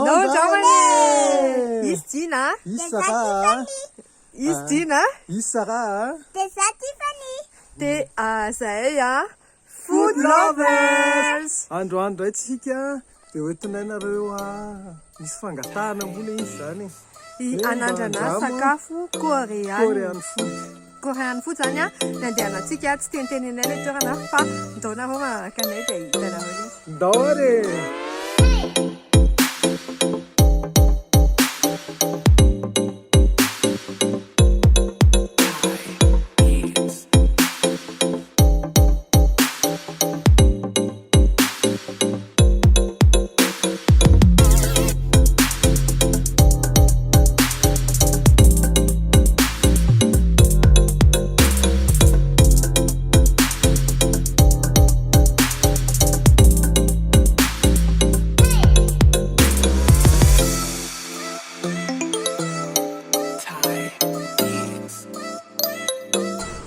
Zamany! Izy Dina? Izy Dina? Izy Sarah? De za Tiffany. De zay Food Lovers! Androandro aitsika dia hoentinainareo misy fangatahana ambony izy zany Anandrana sakafo Korean food. Korean food zany ny andehanantsika tsy tenitenenay ilay toerana fa ndaonareo manaraka anay dia hitanareo izy. Ndao are!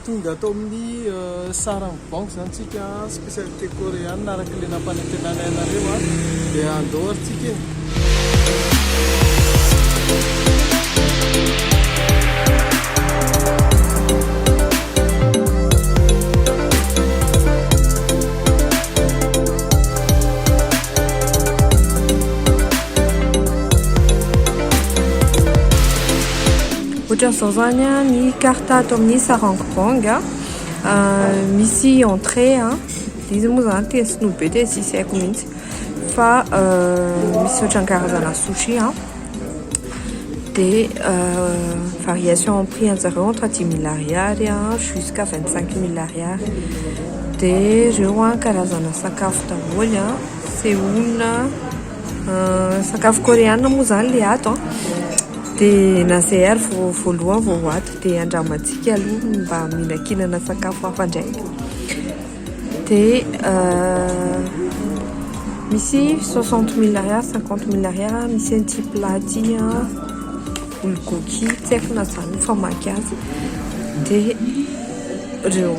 Tonga atao amin'ny Sarang Bank zany tsika spécialité coréenne araka le nampanantenana anareo dia andao ary tsika Ohatran'izao zany ny carte ato amin'ny Sarang Bank misy entrée dia izy moa zany tesino be dia sisy haiko mihitsy fa misy ohatran'ny karazana sushi dia variation en prix anjareo entre 10 000 ariary jusqu'à 25 000 ariary dia ireo karazana sakafo daholo seoul sakafo koreana moa zany le ato dia na zay ary voalohany vao ato dia andramantsika aloha mba mihinan-kinana sakafo hafa indray dia misy 60 000 ariary 50 000 ariary misy an'ity plat ty bulgogi tsy haiko na zany famaky azy dia ireo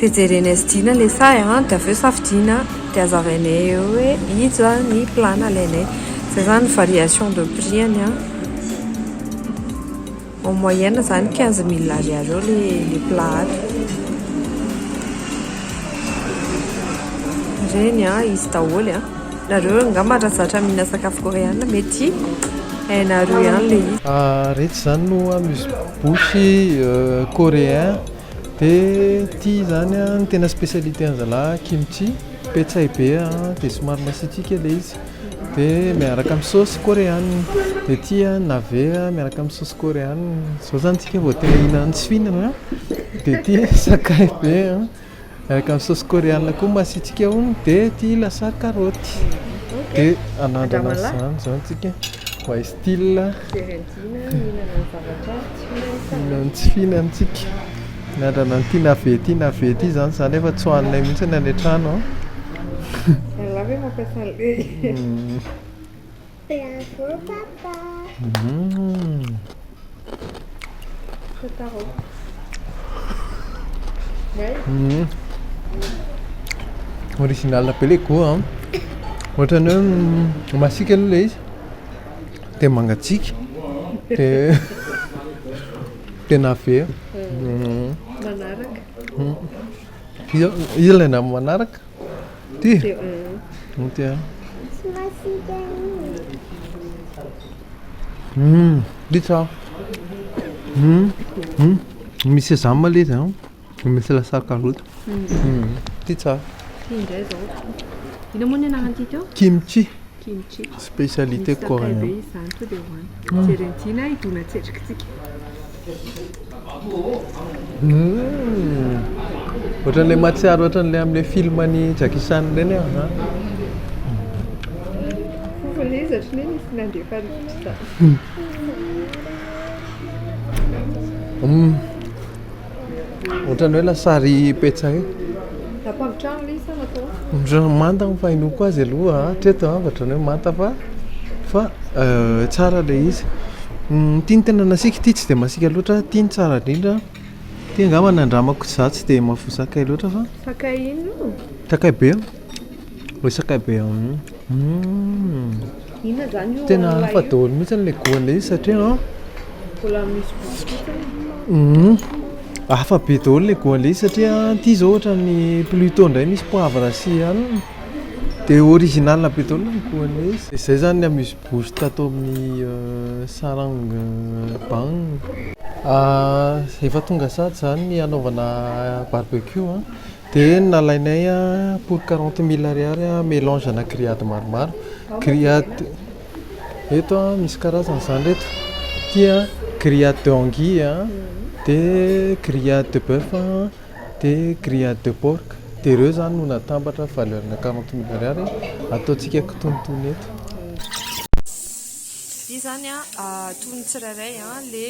dia jerena azy dina le say dia avy eo safidiana dia azavainay eo hoe iza ny plana alainay zay zany variation de prix any en moyenne zany 15 000 ariary eo le plat ato reny izy daholo nareo angamba zatra mihina sakafo koreana mety hainareo ihany le izy rehetra zany no amuse-bouche coréen dia ty zany ny tena spécialité an'zalahy kimchi petsay be dia somary masitrika le izy dia miaraka amin'ny sauce coréenne dia ty navet miaraka amin'ny sauce coréenne zao zany tsika vao tena hihinana tsy fihinana dia ty sakay be miaraka amin'ny sauce coréenne koa masitrika hono dia ty lasary karoty dia anandrana zany zao tsika way style tsy fihinantsika nandrana ny ty navet ty zany zany efa tsy hohaninay mihitsy ny any trano Lave mampiasa le Bravo papa. Taro. Original be le goût ohatrany hoe masika aloha le izy dia mangatsiaka dia navet manaraka izy ilay nama manaraka ty ty ty tsara misy zama le izy misy lasary karoty ty tsara indray zao ina moa ny anarany teo kimchi kimchi spécialité coréenne izany to dia hoany jerentina idona tsetrikitsika ohatran'ilay matsiaro ohatran'ilay amin'ilay filmany Jackie Chan ireny fofa le izy ohatrany hoe misy nandefa rivotra ohatrany hoe lasary petsay napampitrano le izy natao manta ny fahinoko azy aloha treto ohatrany hoe manta fa tsara le izy tiany tena nasika ty tsy dia masika loatra tiany tsara indrindra Ty angamba nandramako za tsy dia mahafo sakay loatra fa sakay ino? sakay be hoe sakay be Inona zany io? tena hafa daholo mihitsy n'ilay goan'ilay izy satria mbola misy bosy hafa be daholo ilay goan'ilay izy satria ty zao ohatra ny Pluto indray misy poivre sy anina dia original be daholo ny goan'ilay izy. Izay zany ny amuse bouche tato amin'ny sarang bang. Efa tonga sady zany ny anaovana barbecue dia nalainay pour 40 000 ariary mélange ana grillade maromaro. Grillade eto misy karazany zany reto. Tia grillade de anguille dia grillade de bœuf dia grillade de porc. Dia ireo zany no natambatra valerina 40 000 ariary ataontsika kitonotony eto. Io zany atony tsirairay le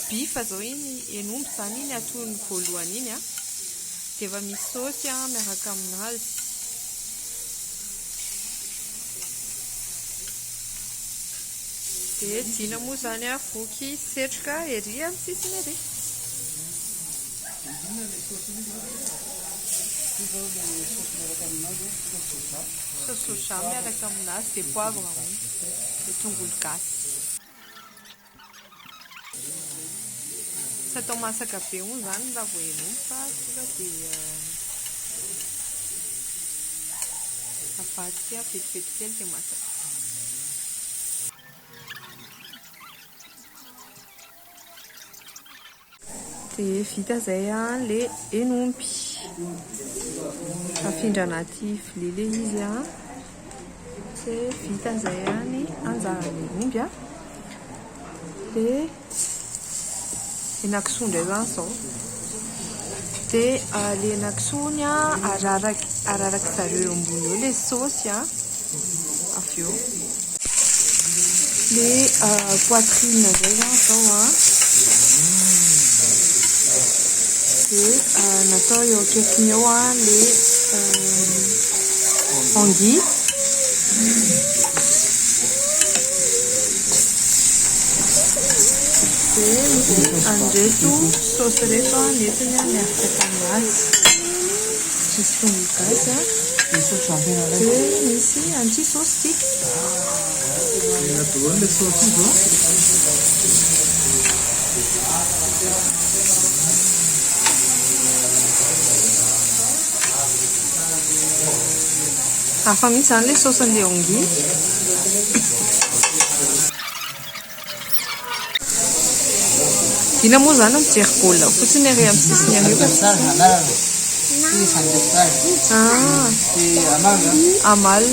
bifa zao iny enomby zany iny atony voalohany iny dia efa misy saosy miaraka aminazy. Dia dina moa zany voky setroka ery amin'ny sisiny ery. Saosy soja miaraka aminazy dia poivre dia tongolo gasy. Tsy atao masaka be hono zany raha vao enomby fa tonga dia avadika vetivety kely dia masaka. Dia vita zay le enomby. Afindra anaty vilia ilay izy dia vita zay ny anjaran'ny enomby dia henan-kisoa indray zany zao. Dia le henan-kisoany araraka zareo ambony eo le saosy avy eo le poitrine zay zany zao dia natao eo akaikiny eo le anguille dia andreto saosy reto netiny miaraka aminazy misy tongolo gasy dia misy anti-saosy hafa mihitsy zany le saosin'le anguille. Dina moa zany mijery baolina fotsiny ary amin'ny sisiny ary amal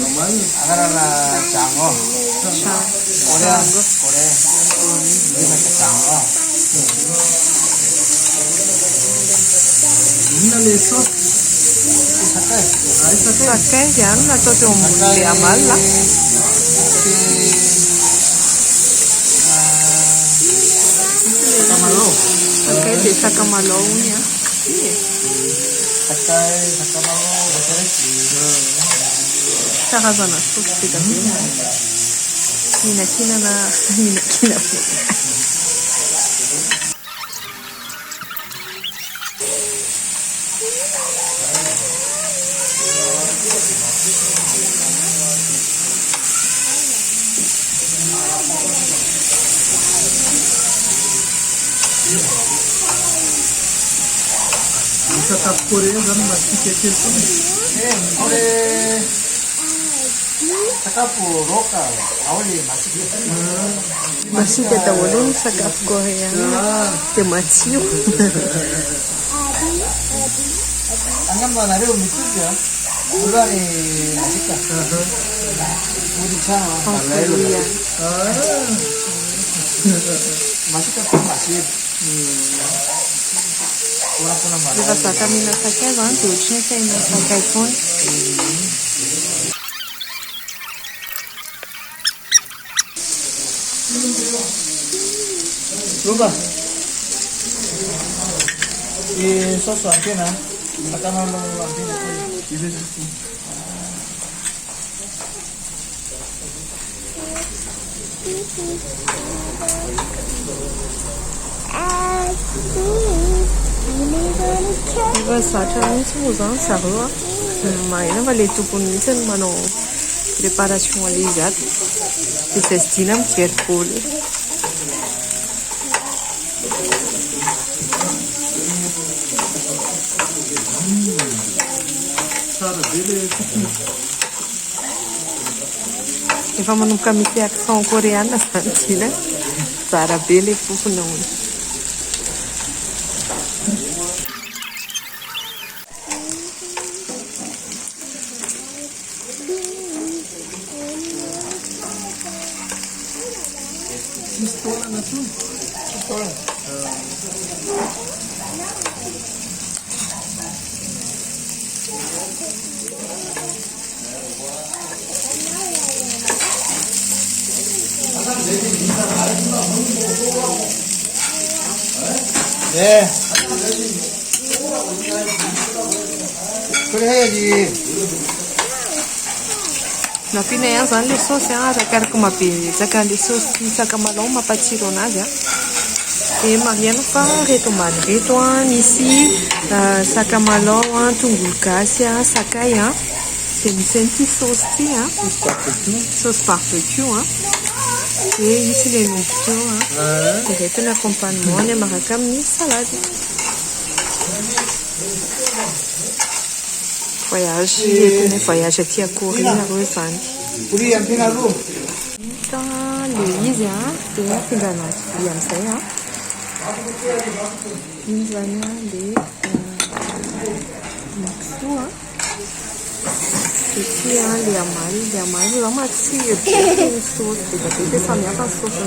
sakay zany natao teo ambon'le amal sakay dia sakamalao iny karazana saosy be da be hinakinana sakafo korea zany masika kely foana. Sakafo roka ao le masika daholo ny sakafo koreana dia matsiro. angamba nareo mitoky olany masika masika ko masiro. Rehefa zaka mihina sakay zany dia ohatriny hoe mihina sakay foana. Lupa. Saus antena. Akan mau antena. Efa zatra mihitsy moa zany zareo mahena fa le tompony mihitsy ny manao préparation le izy ato dia izay sy dina mijery baoly. Efa manomboka misy accent coréenne zany dina tsara be le fofona hono. 네. 그래 해야지. Nampina ihany zany le saosy arakaraka mabezaka le saosy sakamalaho mampatsiro anazy dia mariana fa reto ambany reto misy sakamalaho tongolo gasy sakay dia misy an'ity saosy ity saosy barbecue dia misy le nombo teo dia reto ny accompagnement ny maraka amin'ny salady. Voyage entin'ny voyage aty Corée areo zany. 우리 양평하고 Hita le izy dia afindra anaty vy amin'izay iny zany le mixo dia ity le amaly zao matsiro ny saosy dia be samy hafa ny saosy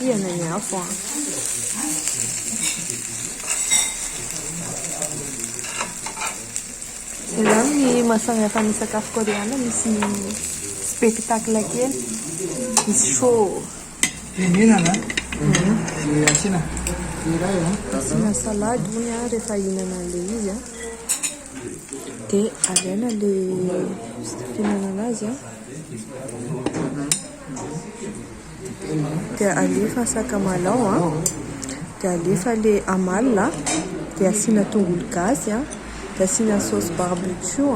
hena ny afo zany masamy hafa ny sakafo koreana misy spectacle kely misy show 미나나 아시나 이라요 asina salady hony rehefa hihinana le izy dia alaina le fihinana anazy dia alefa sakamalaho dia alefa le amala dia asina tongolo gasy dia asina saosy barbecue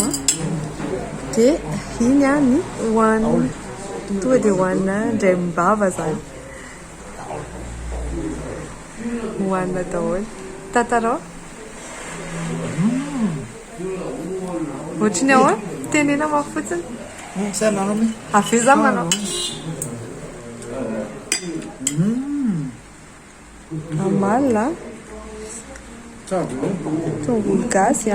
dia iny ny hoanina tonga dia hoanina indray mibava zany hoanina daholo. Tatarao ohatriny ahoana tenena mafy fotsiny 사나노미 aveza manao amala tongolo gasy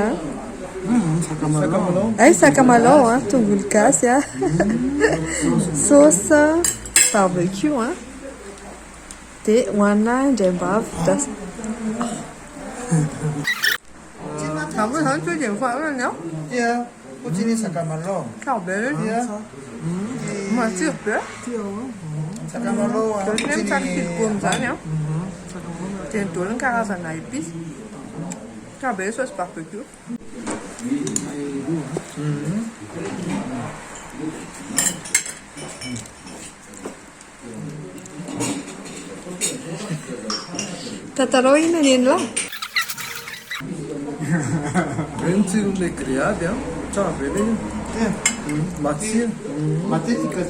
잠깐만요 ay sakamalaho tongolo gasy sauce barbecue dia hoanina indray mbava zany 最简饭了呢 야 호진이 잠깐만요 靠北 야 matsiro be 잠깐만요 Daholo ny misafidy amin'izany dia nidolo ny karazana épice ka be saosy barbecue tatarao ina neny lá Bem tsirony grillade tsara be le matsiro 마티니까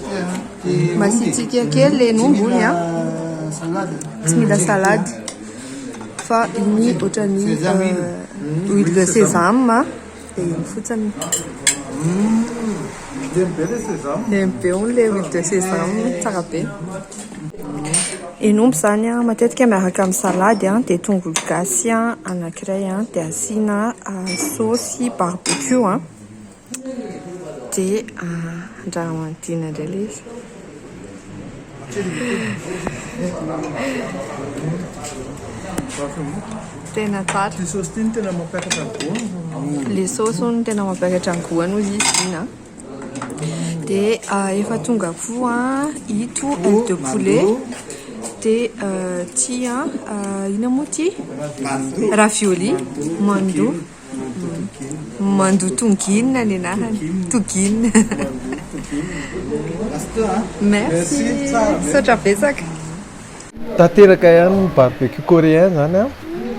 masitsika kely le nombony 살라드 tsy mila salady fa iny ohatrany huile de sésame dia iny fotsiny be le sésame lembe ony le huile de sésame tsara be enombo zany matetika miaraka amin'ny salady dia tongolo gasy anankiray dia asiana saosy barbecue dia andramantina indray le izy tena tsara ty saosy ty ny tena mampiakatra ny goany le saosy hono tena mampiakatra ny goany ozy izy ina dia efa tonga koa ito aile de poulet dia ty ina moa ty ravioli mando tongina ny anarany tongina Asto hein. Merci. Tsara be. Saotra betsaka. Tanteraka ihany barbecue coréen zany a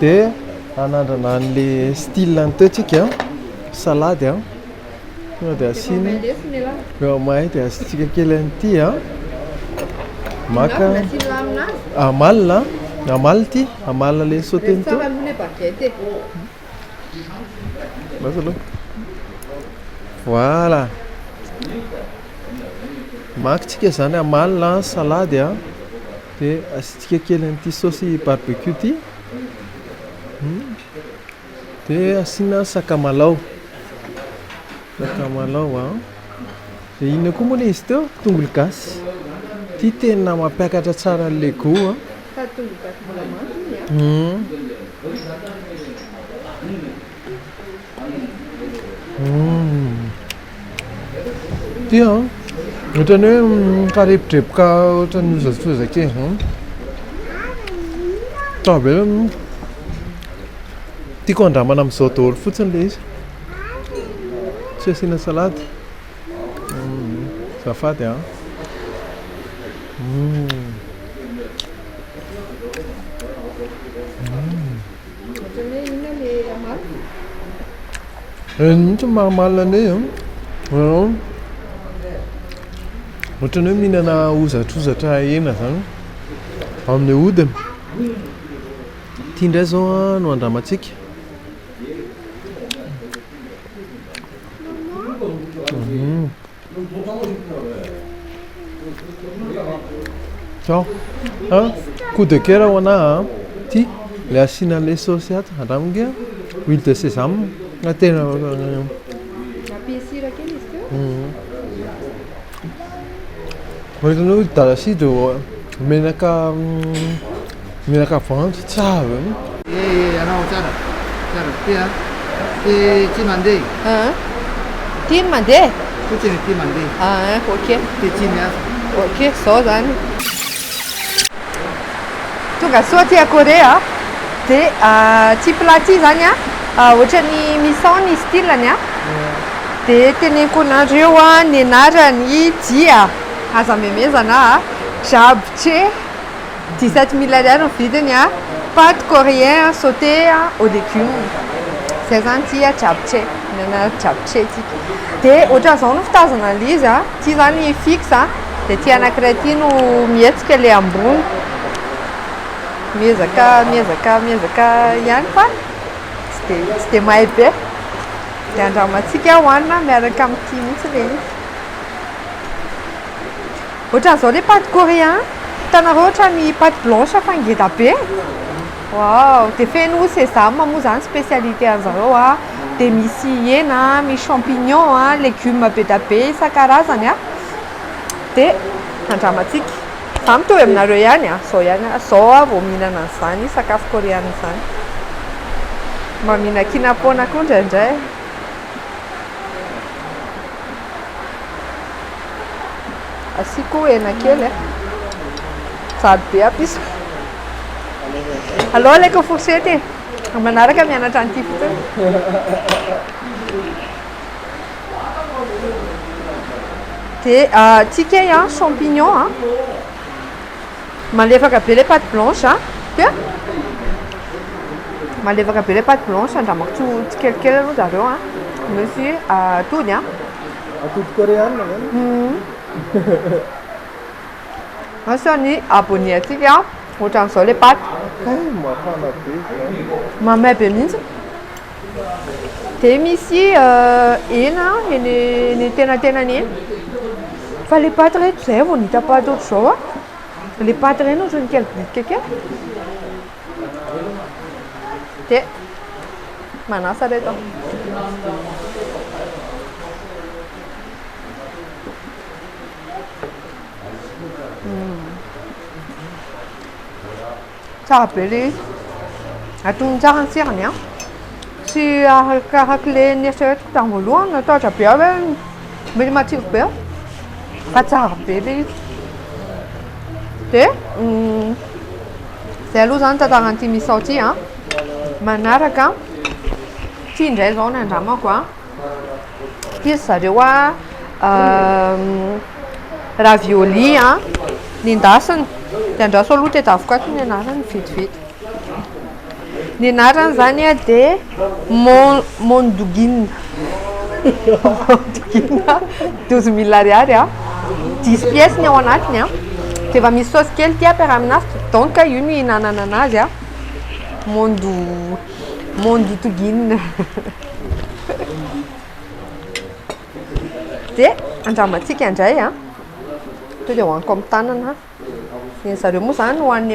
dia anandrana an'le style ny teotsika salady a tonga dia asiny eo mahay dia asitsika kely an'ity a maka amalina amaly ity amalina le sauteny to basa aloha voilà makitsika zany amalina salady a dia asitsika kely an'ity saosy barbecue ity dia asiana sakamalao a dia inona koa moa le izy teo tongolo gasy ty tena mampiakatra tsara ny lego a ty a ohatrany hoe karepotreboka ohatrany ozazofozake tabe tiako andramana amin'izao daholo fotsiny le izy tsy asiana salady zafady a mihitsy mahamalina ane ohatrany hoe mihinana ozatrozatra hena zany amin'ny hodiny tia indray zao no andramantsika coup de cœur ho anahy ty le asiana le saosy ato andramika huile de sésame tena ohatrany hoe d'arachide menaka voanjo tsara Anao tsara ty a ty mandeha Tia mandeha? fotsiny ty mandeha Ok. ty ty miasa Ok, zao zany. Tonga soa ty a Korea dia ty plat ty zany ohatrany misao ny stylany dia teneniko anareo ny anarany dia aza memezana japchae 17 000 ariary ny vidiny pâte coréen sauté aux légumes zay zany ty japchae nana japchae ty dia ohatran'izao no fitazana an'le izy ty zany fixe dia ty anankiray ty no mihetsika le ambony miezaka ihany fa tsy dia mahay be dia andramantsika hohanina miaraka amin'ity mihitsy le izy ohatran'izao le pâte coréen hitanareo ohatrany pâte blanche fa ngeda be wow dia feno sésame moa zany spécialité an'zareo dia misy hena misy champignon légume be da be isan-karazany dia andramantsika za mitovy aminareo ihany zao vao mihinana an'izany sakafo koreana izany mba mihina kinapona koa indraindray asiako hena kely sady be apiso aloha alaiko fourchette manaraka mianatra an'ity fotsiny dia tia kay champignon malefaka be le pâte blanche dia malefaka be le pâte blanche andramako tsikelikely aloha zareo misy atody atody coréenne zany asany abonné atsika ohatran'izao le pâte mafana be mamay be mihitsy dia misy hena eny tenatenany eny fa le pâte reto zay vao nihita pâte ohatr'izao le pâte reny ohatrany kely bitika kely dia manasa reto tsara be le izy atonony tsara ny sirany tsy arakaraka le nieritreretiko tamin'ny voalohany nataotra be hoe mety matsiro be fa tsara be le izy dia zay aloha zany tantaran'ity misao ty manaraka ty indray zao ny andramako izy zareo ravioli nendasina dia andraso aloha tedavoko ato ny anarany vetivety ny anarany zany dia mondogina 12 000 ariary 10 pièces ny ao anatiny dia efa misy saosy kely ty ampiarahana aminazy donc io no ihinanana anazy mondotogina dia andramantsika indray to dia hoaniko amin'ny tanana ny zareo moa zany hoan'ny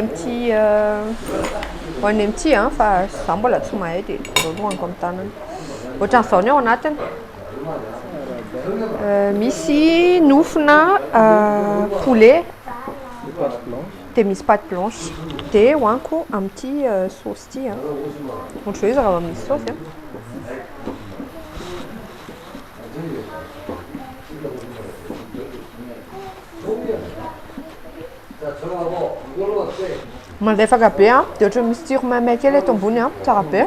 amin'ity fa za mbola tsy mahay dia hoaniko amin'ny tanana ohatran'izao ny ao anatiny misy nofona poulet dia misy pâte blanche dia hoaniko amin'ity saosy ity ohatra hoe izy raha misy saosy malefaka be dia ohatra misy tsiro maimay kely eto ambony tsara be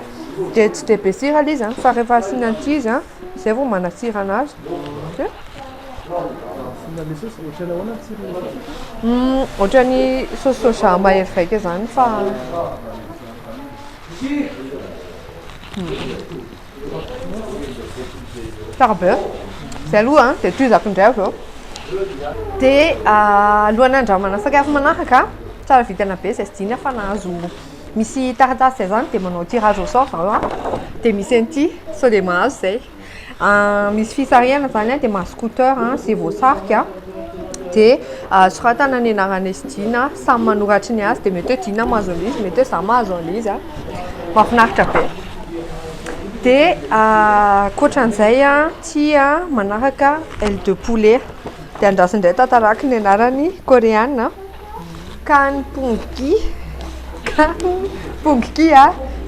dia tsy dia be sira izy fa rehefa asina an'ity izy zay vao manatsira anazy ohatrany saosy soja mahery vaika zany fa tsara be zay aloha dia toizako indray avy eo dia alohan'ny andramana sakafo manaraka tsara vitana be zay sy diny fa nahazo misy taratasy zay zany dia manao tirage au sort zareo dia misy an'ity sao dia mahazo zay misy fisarihana zany dia mahazo scooter zay voasarika dia soratana ny anarana izy dina samy manoratry ny azy dia mety hoe dina mahazo an'izy mety hoe za mahazo an'izy mahafinaritra be dia koatran'izay ty manaraka aile de poulet dia andrasindray tataraky ny anarany koréana kan punki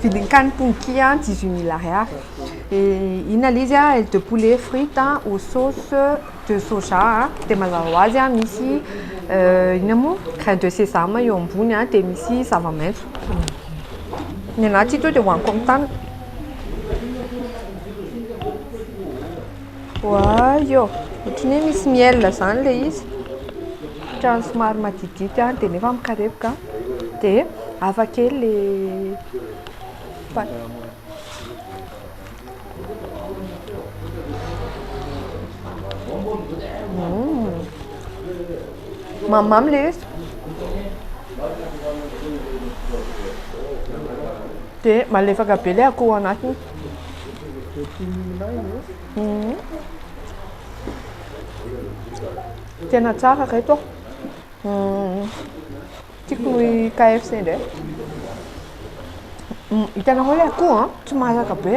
vidiny kan punki 18 000 ariary ina izy aile de poulet frite au sauce de soja dia mazava ho azy misy ina moa grain de sésame eo ambony dia misy zava-maitso ny anaty to dia hoaniko amin'ny tana yo ohatrany hoe misy miel zany le izy ohatrany somary madidity dia nefa mikarepoka dia hafa kely le mamimamy le izy dia malefaka be le akoho anatiny tena tsara reto tiako ny KFC ndray hitanareo le akoho tsy mahazaka be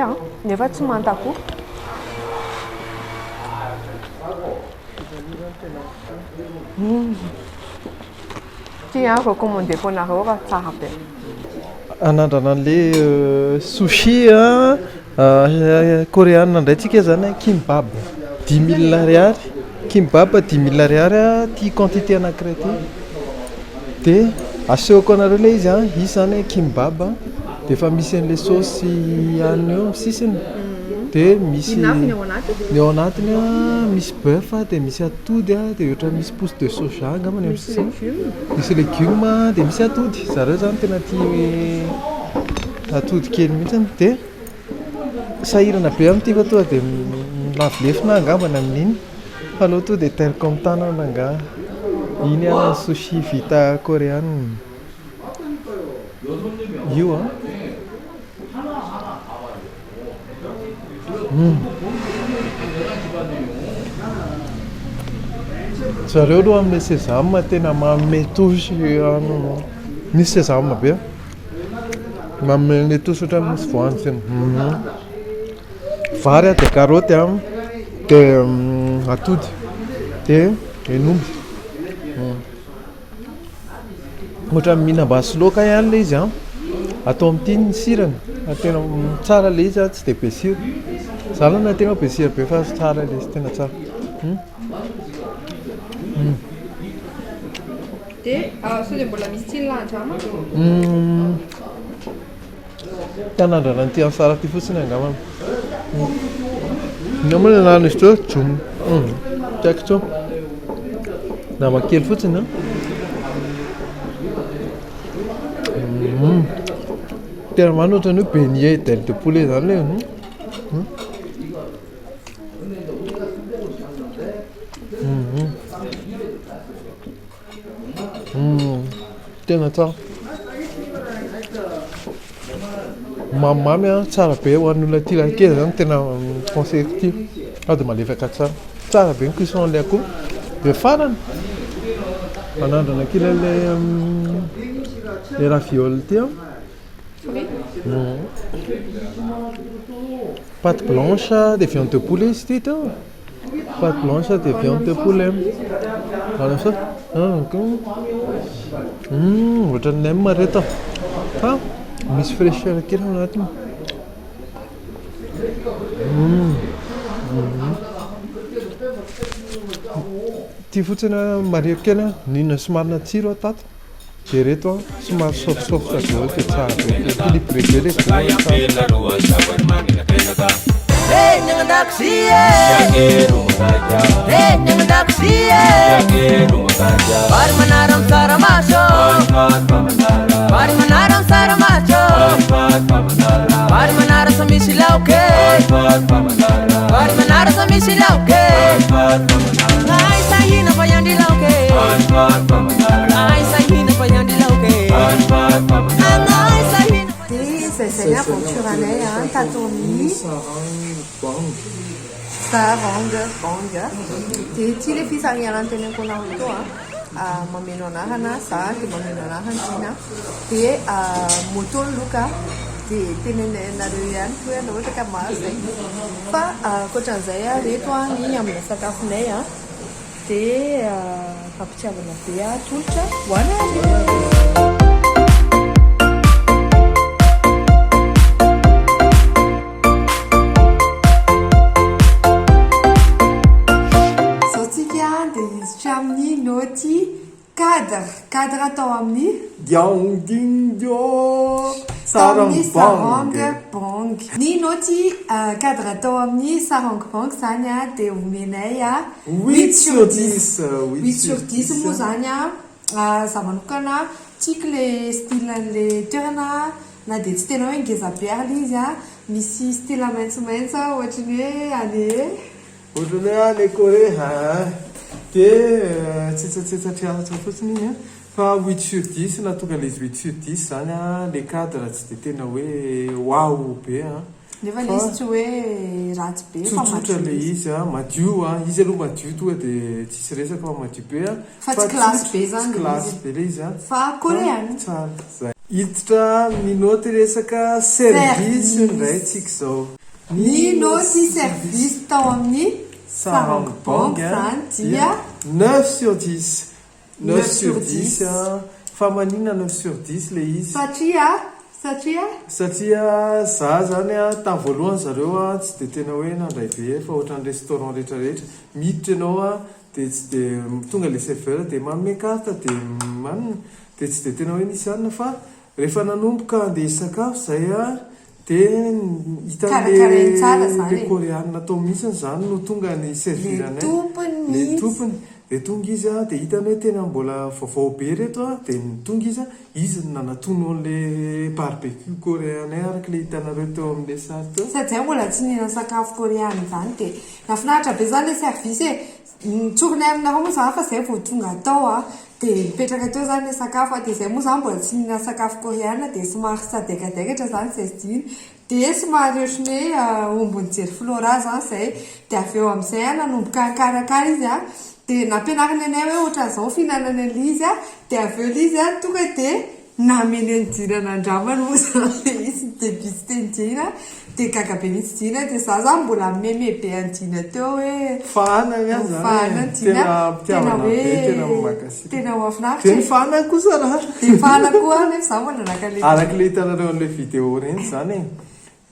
nefa tsy manta akoho ty recommandeko anareo raha tsara be anandrana an'le sushi coréenne ndraintsika zany kimbab 10 000 ariary kimbab 10 000 ariary ty quantité anankiray ty dia asehoko anareo le izy izy zany kimbab dia efa misy an'le saosy any eo sisiny dia misy ny ao anatiny misy bœuf dia misy atody dia ohatra misy pousse de soja angambany amin'ny sisiny misy légume dia misy atody zareo zany tena tia atody kely mihitsiny dia sahirana be amin'ity fa tonga dia lavilefina angambany amin'iny fa aloha to dia teriko amin'ny tanana nga iny sushi vita coréenne io zareo aloha amin'le sésame tena manome tosy misy sésame be manome tosy ohatra misy voanjo zany vary dia karoty dia atody dia hen'omby ohatra mihinam-basy loka ihany le izy atao amin'ity ny sirany tena tsara le izy tsy dia be siro zalana tena be siro be fa tsara le izy tena tsara dia sao dia mbola misy tiny landrama tanandrana ny ty amin'ny sara ty fotsiny angambany namana nanano izy teo jomo tiako teo namakely fotsiny tena mano ohatrany hoe beignet d'aile de poulet zany le tena tsara mamimamy a tsara be ho an'olona ty lankeza zany tena conseil ty ao de malefaka tsara be ny cuisson le akoho de farany manandrana kila le raviole ty a pâte blanche de viande de poulet izy ty tao pâte blanche de viande de poulet ala sa ohatrany nem reto fa misy fraîcheur kely ao anatiny ty fotsiny mariako kely a ninona somarina tsiro atato de reto a somary saofisaofy sady hoe de tsara be équilibré be Zay aventure anay tato amin'ny sarang bang de ty le fisariana teneniko anao to mameno anarana za de mameno anarana tina de motolo loka de tenenareo ihany hoe raha ohatra ka mahazay fa koatran'izay reto ny amina sakafonay de fampitiavana be tolotra hoanay. Amin'ny noti cadre atao amin'ny sarang bang ny noti cadre atao amin'ny sarang bang zany de omenay 8/10 moa zany za manokana tiako le style an'le toerana na de tsy tena hoe ngezabe ary izy misy style maitsomaitso ohatrany hoe any Corée de tsetsatreatra fotsiny igny fa 8/10 na tonga le izy 8/10 zany le cadre tsy de tena hoe wow be nefa le izy tsy hoe ratsy be tsotsotra le izy madio izy aloha madio tonga de tsisy resaka fa madio be fa tsy classe be zany classe be le izy fa coréenne tsara zay hiditra minoty resaka service ndray tsika zao minoty service tao amin'ny sarang bang zany dia 9/10 9/10 fa manina 9/10 le izy satria za zany tamin'ny voalohany zareo tsy de tena hoe nandray be fa ohatran'ny restaurant rehetrarehetra miditra ianao de tsy de tonga le serveur de manome carte de manina de tsy de tena hoe nisy anina fa rehefa nanomboka andeha sakafo zay de hitan'le coréenne atao mihitsiny zany no tonga ny serviranay le tompony de tonga izy de hitany hoe tena mbola vaovao be reto de tonga izy nanatono an'le barbecue coréenne araka le hitanareo teo amin'le sary teo satria mbola tsy nihina sakafo coréenne zany de nafinaritra be zany le service mitsorinay aminareo moa zany fa zay vao tonga atao de mipetraka teo zany le sakafo de zay moa zany mbola tsy nihina sakafo coréenne de somary sadekadekatra zany zay diny de somary ohatrany hoe ombony jery flora zany zay de avy eo amin'izay nanomboka karakara izy de nampianarina anay hoe ohatran'izao fihinanana an'le izy de avy eo le izy tonga de nameny andirana andramana moa zany izy débusté ndina de gaga be mihitsy dina de za zany mbola meme be andina teo hoe fahana tena mahafinaritra fahana kosa raha de fahana koa nefa za mbola araka le hitanareo an'le vidéo reny zany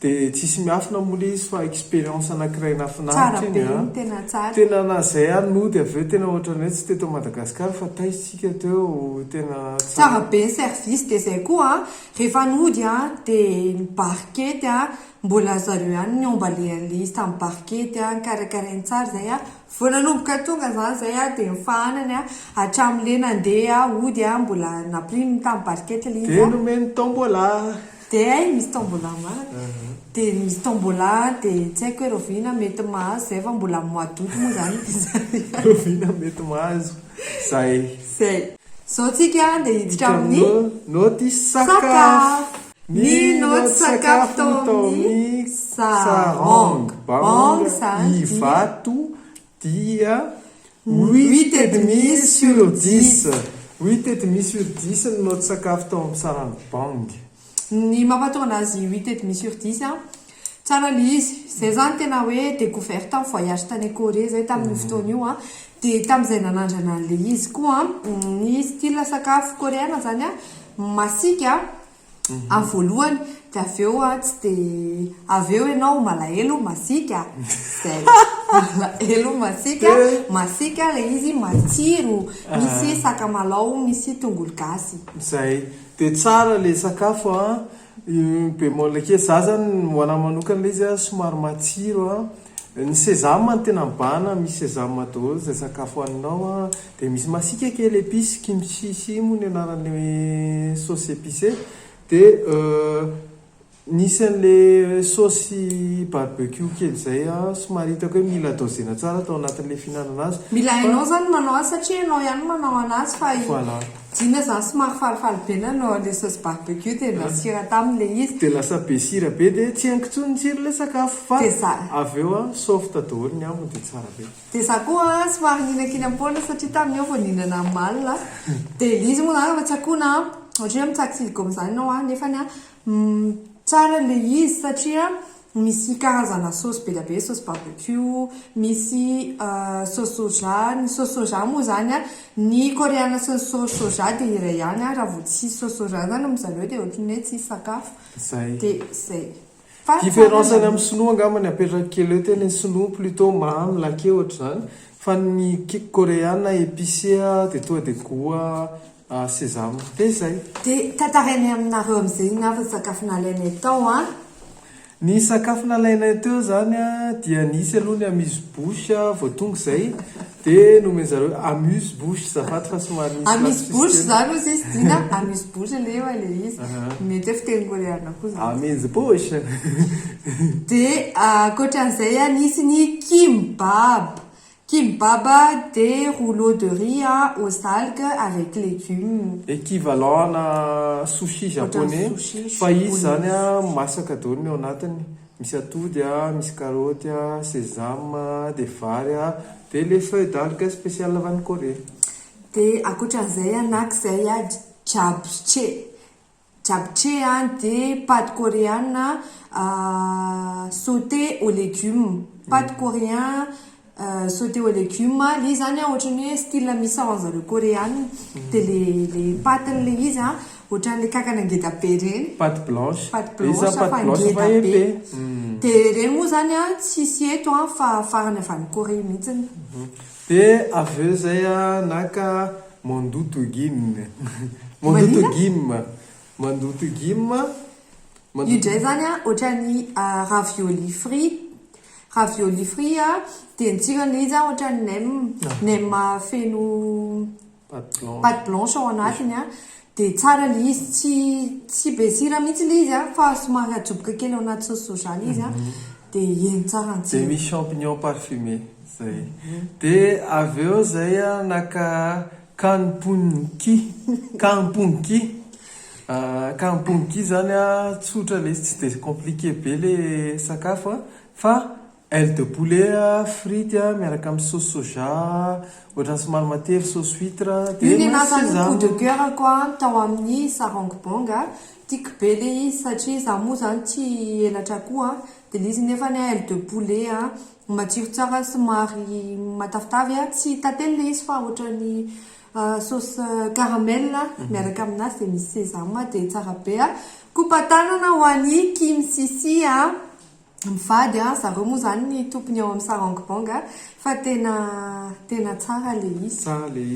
de tsisy miafina mola izy fa expérience anankiray nafinaritra tena nazay nody avy eo tena ohatrany hoe tsy teto Madagasikara fa taitsika teo tena tsara be ny service de zay koa rehefa nody de ny barquette mbola zareo ihany niombalen'le izy tamin'ny barkety a karakarainy tsara zay a vao nanomboka tonga zany zay a dia mifahanany a hatramin'le nandeha ody a mbola naprimy tamin'ny barkety le izy dia nomeny tombola dia misy tombola marina dia misy tombola dia tsy haiko hoe rovina mety mahazo zay fa mbola moadoty moa zany rovina mety mahazo zay zao tsika dia hiditra amin'ny noty sakafo ny noty sakafo tao amin'ny sarong bang zany ivato dia 8,5 sur 10 8,5 sur 10 ny noty sakafo tao amin'ny sarong bang ny mampatonga azy 8,5 sur 10 a tsara le izy zay zany tena hoe découverte amin'ny voyage tany Corée zay tamin'ny fotoana io a dia tamin'izay nanandrana an'le izy koa ny style sakafo coréenne zany a masika amin'ny voalohany dia aveo a tsy dia aveo ianao malahelo masika zay malahelo masika le izy matsiro misy sakamalaho misy tongolo gasy zay dia tsara le sakafo a bémol ke za zany hoana manokana le izy a somary matsiro a ny sésame ny tena mibahana misy sésame daholo zay sakafo hoaninao a dia misy masika kely épice kimchi moa ny anaran'le sauce épicé dia nisy an'le saosy barbecue kely zay a somary hitako hoe mila dozena tsara atao anatin'le fihinanana azy mila hainao zany manao azy satria ianao ihany manao anazy fa dina zany somary falifaly be nanao le saosy barbecue dia nasira tamin'le izy dia lasa be sira be dia tsy hainkotsony ny tsiro le sakafo fa aveo a soft daholo ny aminy dia tsara be dia za koa somary ninakiny am-poana satria tamin'ny ao vao ninana amin'ny malina dia le izy moa zany fa tsy akona ohatra hoe mitsako siligoma zany ianao a nefany a tsara le izy satria misy karazana saosy be da be saosy barbecue misy saosy soja ny saosy soja moa zany a ny coréenne sy ny saosy soja dia iray ihany a raha vao tsy saosy soja zany amin'izareo dia ohatrany hoe tsy sakafo dia zay différenceny amin'ny sinoa angambany apetraka kely eo tena ny sinoa plutôt mamy lake ohatra zany fa ny coréenne épicé dia toa dia goût sésame dia zay dia tantarainy aminareo amin'izay nafa sakafo nalaina tao a ny sakafo nalaina teo zany a dia nisy aloha ny amuse-bouche vao tonga zay dia nomeny zareo amuse-bouche zafady fa somary amuse-bouche zany ozy izy dina amuse-bouche lefa le izy mety hoe fiteny coréenne koa zany amuse-bouche dia ankoatran'izay a nisy ny kimbab des rouleaux de riz aux algues avec légumes. Équivalent na sushi japonais. Fa izy zany a masaka daholo ny ao anatiny. Misy atody misy karaoty sésame dia vary dia les feuilles d'algue spécial avy any Corée. Dia ankoatran'izay anak'izay japchae. Japchae dia pâte coréenne sauté aux légumes. Pâte coréenne sauté aux légumes le zany ohatrany hoe style misy ao an'zareo coréenne dia le paten'le izy ohatran'le kakana ngeda be reny pâte blanche fa ngeda be dia reny moa zany tsisy eto fa farany avy any Corée mihitsiny dia aveo zay naka mandoto gim io ndray zany ohatrany ravioli frit dia ny tsirany izy ohatrany nem feno pâte blanche ao anatiny dia tsara le izy tsy be sira mihitsy le izy fa somary ajoboka kely ao anaty saosy soja le izy dia eny tsara ny dia misy champignon parfumé zay dia aveo zay naka kampunki zany tsotra le izy tsy dia compliqué be le sakafo fa aile de poulet frite miaraka amin'ny sauce soja ohatrany somary matery sauce huître dia ny anazany coup de cœur koa tao amin'ny sarong bang tiako be le izy satria za moa zany tsy elatra koa dia le izy nefa ny aile de poulet matsiro tsara somary matavitavy tsy tately le izy fa ohatrany sauce caramel miaraka aminazy dia misy sésame dia tsara be kopatanana ho an'ny kimsisi mivady zareo moa zany ny tompony ao amin'ny sarong bang fa tena tsara le izy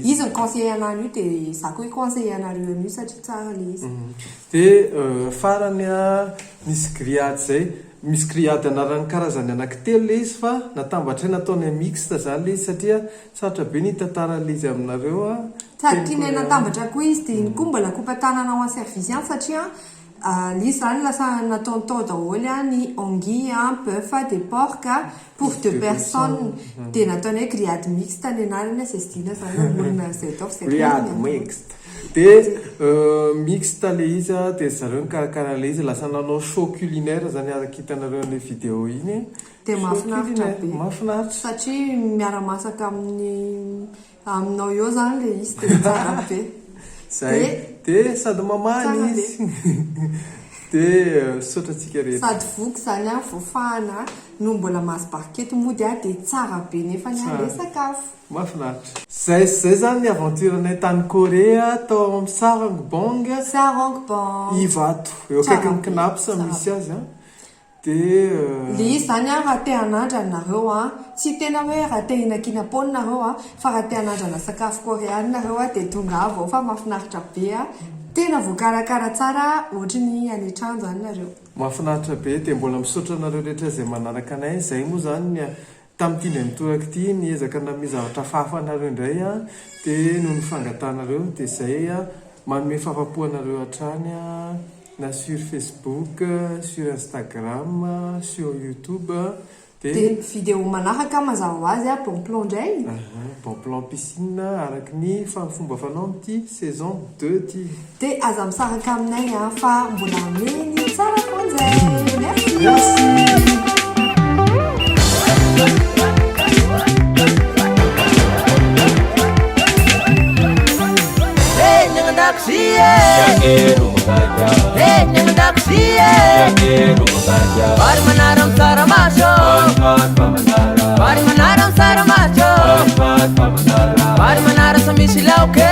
izy ny conseiller anareo io dia za koa conseiller anareo an'io satria tsara le izy dia farany nisy grillade zay misy criady anarany karazany anankitelo le izy fa natambatra nataony mixte zany le izy satria sarotra be ny tantaran'le izy aminareo a sady tiany natambatra koa izy dia iny koa mbola kompatananao en service any satria l'izy zany lasa nataotao daholo a ny anguille bœuf de porc pour 2 personnes dia nataony hoe grillade mixte ny anarany zay sy dina zany namorona zay atao grillade mixte dia mixte le izy a dia zareo nikarakara le izy lasa nanao show culinaire zany araka hitanareo an'le vidéo iny dia mahafinaritra be mahafinaritra satria miara-masaka aminao eo zany le izy dia tsara be zay dia sady mamany izy dia sotratsika rehetra sady voky zany a voafahana no mbola mahazo barkety mody a dia tsara be nefa ny ale sakafo mahafinaritra zay zany ny aventurenay tany Korea tao amin'ny Sarangbong Ivato eo akaikin'ny Knaps misy azy a dia le izy zany a raha te hanandrana a tsy tena hoe raha te hinakinapony nareo a fa raha te hanandrana sakafo koreany nareo a dia tonga avao fa mahafinaritra be a tena voakarakara tsara ohatra ny any an-trano zany nareo mahafinaritra be dia mbola misaotra anareo rehetra zay manaraka anay zay moa zany tamin'ity indray mitoraka ity niezaka name zavatra fahafa anareo indray a dia noho ny fangatanareo dia zay a manome fahafapo anareo hatrany a na sur Facebook, sur Instagram, sur YouTube. Des vidéos manaraka mazava ho azy a bon plan ndray bon plan piscine araka ny fomba fanao amin'ity saison 2 ty dia aza misaraka aminay a fa mbola ameny tsara fonjay merci Bari manaram saramacho Bari manaram saramacho Bari manaram samisilau ke